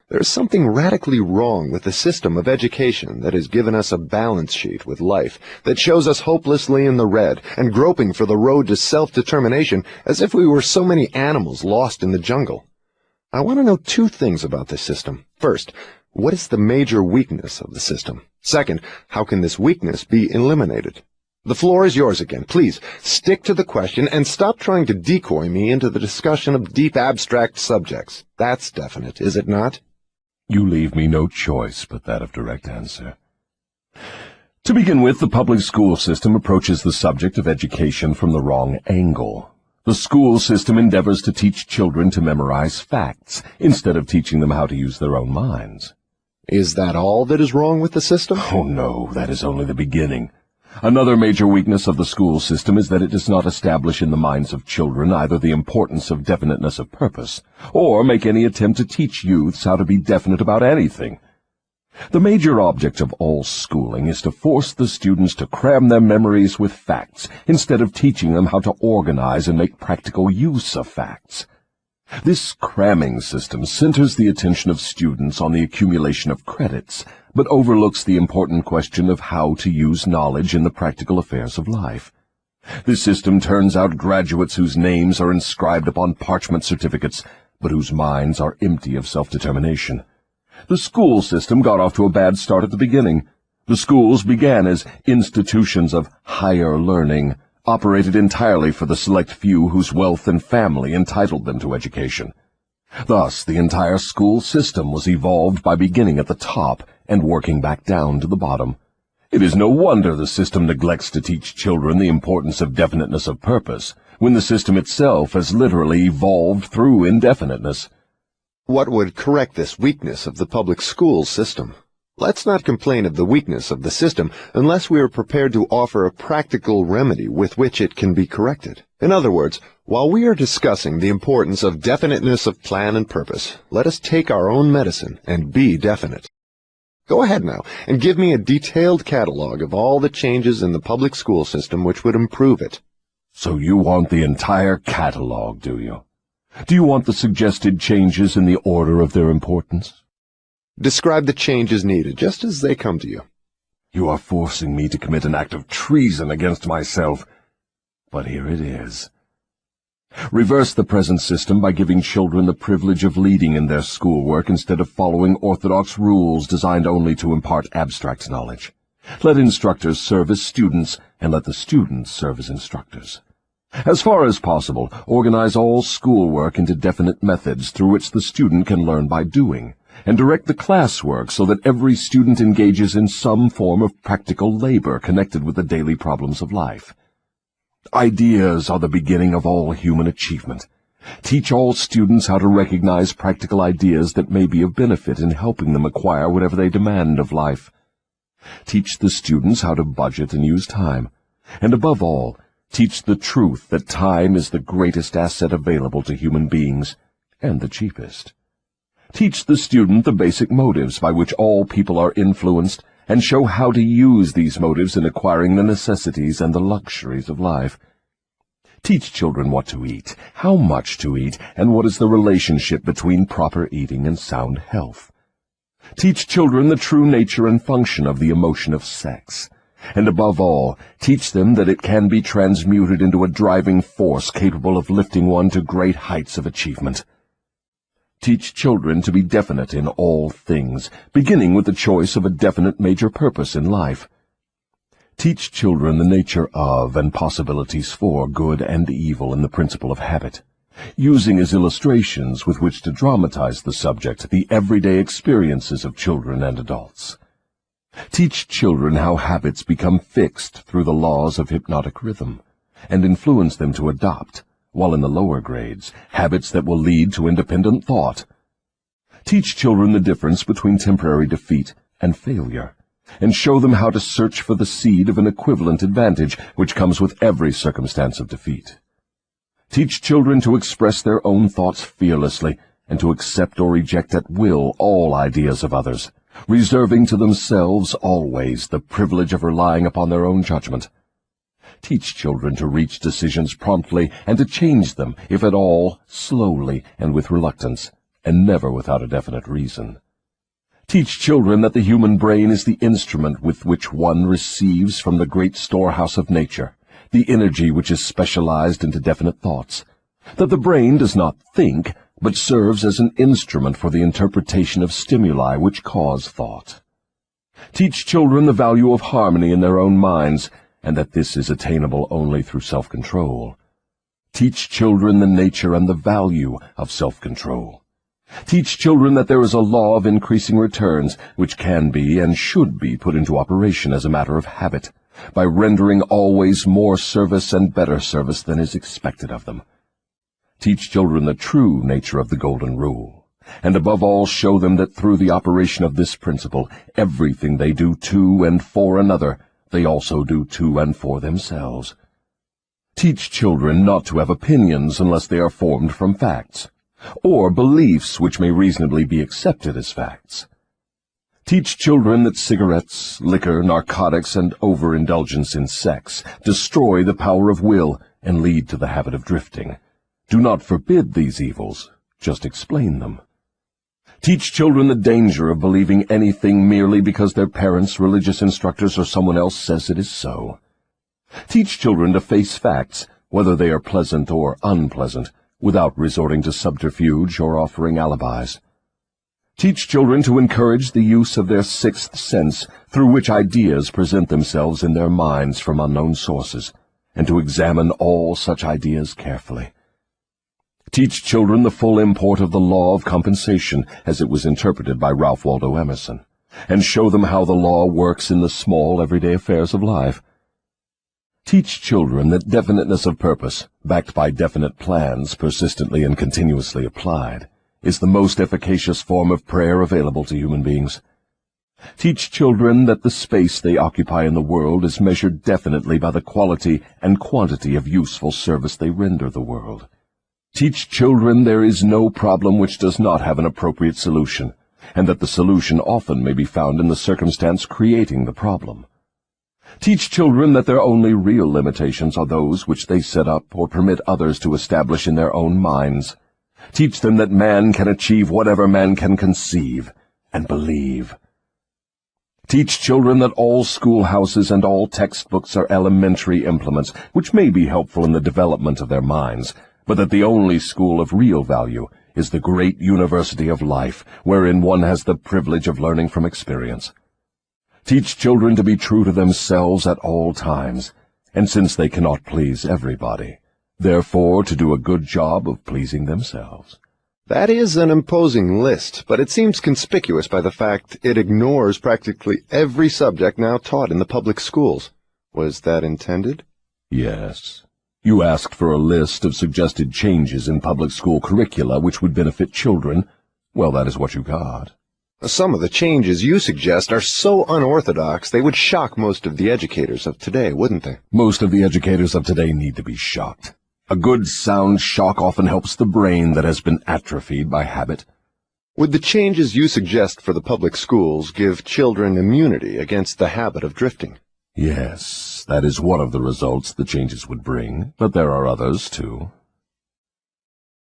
There's something radically wrong with the system of education that has given us a balance sheet with life that shows us hopelessly in the red and groping for the road to self-determination as if we were so many animals lost in the jungle. I want to know two things about this system. First, what is the major weakness of the system? Second, how can this weakness be eliminated? The floor is yours again. Please, stick to the question and stop trying to decoy me into the discussion of deep abstract subjects. That's definite, is it not? You leave me no choice but that of direct answer. To begin with, the public school system approaches the subject of education from the wrong angle. The school system endeavors to teach children to memorize facts instead of teaching them how to use their own minds. Is that all that is wrong with the system? Oh no, that is only the beginning. Another major weakness of the school system is that it does not establish in the minds of children either the importance of definiteness of purpose, or make any attempt to teach youths how to be definite about anything. The major object of all schooling is to force the students to cram their memories with facts, instead of teaching them how to organize and make practical use of facts. This cramming system centers the attention of students on the accumulation of credits, but overlooks the important question of how to use knowledge in the practical affairs of life. This system turns out graduates whose names are inscribed upon parchment certificates, but whose minds are empty of self-determination. The school system got off to a bad start at the beginning. The schools began as institutions of higher learning, operated entirely for the select few whose wealth and family entitled them to education. Thus, the entire school system was evolved by beginning at the top and working back down to the bottom. It is no wonder the system neglects to teach children the importance of definiteness of purpose, when the system itself has literally evolved through indefiniteness. What would correct this weakness of the public school system? Let's not complain of the weakness of the system unless we are prepared to offer a practical remedy with which it can be corrected. In other words, while we are discussing the importance of definiteness of plan and purpose, let us take our own medicine and be definite. Go ahead now and give me a detailed catalog of all the changes in the public school system which would improve it. So you want the entire catalog, do you? Do you want the suggested changes in the order of their importance? Describe the changes needed, just as they come to you. You are forcing me to commit an act of treason against myself. But here it is. Reverse the present system by giving children the privilege of leading in their schoolwork instead of following orthodox rules designed only to impart abstract knowledge. Let instructors serve as students, and let the students serve as instructors. As far as possible, organize all schoolwork into definite methods through which the student can learn by doing, and direct the classwork so that every student engages in some form of practical labor connected with the daily problems of life. Ideas are the beginning of all human achievement. Teach all students how to recognize practical ideas that may be of benefit in helping them acquire whatever they demand of life. Teach the students how to budget and use time, and above all, teach the truth that time is the greatest asset available to human beings, and the cheapest. Teach the student the basic motives by which all people are influenced, and show how to use these motives in acquiring the necessities and the luxuries of life. Teach children what to eat, how much to eat, and what is the relationship between proper eating and sound health. Teach children the true nature and function of the emotion of sex. And above all, teach them that it can be transmuted into a driving force capable of lifting one to great heights of achievement. Teach children to be definite in all things, beginning with the choice of a definite major purpose in life. Teach children the nature of and possibilities for good and evil in the principle of habit, using as illustrations with which to dramatize the subject the everyday experiences of children and adults. Teach children how habits become fixed through the laws of hypnotic rhythm, and influence them to adopt, while in the lower grades, habits that will lead to independent thought. Teach children the difference between temporary defeat and failure, and show them how to search for the seed of an equivalent advantage which comes with every circumstance of defeat. Teach children to express their own thoughts fearlessly, and to accept or reject at will all ideas of others, reserving to themselves always the privilege of relying upon their own judgment. Teach children to reach decisions promptly and to change them, if at all, slowly and with reluctance, and never without a definite reason. Teach children that the human brain is the instrument with which one receives from the great storehouse of nature the energy which is specialized into definite thoughts, that the brain does not think, but serves as an instrument for the interpretation of stimuli which cause thought. Teach children the value of harmony in their own minds, and that this is attainable only through self-control. Teach children the nature and the value of self-control. Teach children that there is a law of increasing returns which can be and should be put into operation as a matter of habit, by rendering always more service and better service than is expected of them. Teach children the true nature of the Golden Rule, and above all show them that through the operation of this principle, everything they do to and for another, they also do to and for themselves. Teach children not to have opinions unless they are formed from facts, or beliefs which may reasonably be accepted as facts. Teach children that cigarettes, liquor, narcotics, and overindulgence in sex destroy the power of will and lead to the habit of drifting. Do not forbid these evils, just explain them. Teach children the danger of believing anything merely because their parents, religious instructors, or someone else says it is so. Teach children to face facts, whether they are pleasant or unpleasant, without resorting to subterfuge or offering alibis. Teach children to encourage the use of their sixth sense, through which ideas present themselves in their minds from unknown sources, and to examine all such ideas carefully. Teach children the full import of the law of compensation as it was interpreted by Ralph Waldo Emerson, and show them how the law works in the small everyday affairs of life. Teach children that definiteness of purpose, backed by definite plans persistently and continuously applied, is the most efficacious form of prayer available to human beings. Teach children that the space they occupy in the world is measured definitely by the quality and quantity of useful service they render the world. Teach children there is no problem which does not have an appropriate solution, and that the solution often may be found in the circumstance creating the problem. Teach children that their only real limitations are those which they set up or permit others to establish in their own minds. Teach them that man can achieve whatever man can conceive and believe. Teach children that all schoolhouses and all textbooks are elementary implements which may be helpful in the development of their minds, but that the only school of real value is the great university of life, wherein one has the privilege of learning from experience. Teach children to be true to themselves at all times, and since they cannot please everybody, therefore to do a good job of pleasing themselves. That is an imposing list, but it seems conspicuous by the fact it ignores practically every subject now taught in the public schools. Was that intended? Yes. You asked for a list of suggested changes in public school curricula which would benefit children. Well, that is what you got. Some of the changes you suggest are so unorthodox they would shock most of the educators of today, wouldn't they? Most of the educators of today need to be shocked. A good sound shock often helps the brain that has been atrophied by habit. Would the changes you suggest for the public schools give children immunity against the habit of drifting? Yes, that is one of the results the changes would bring, but there are others, too.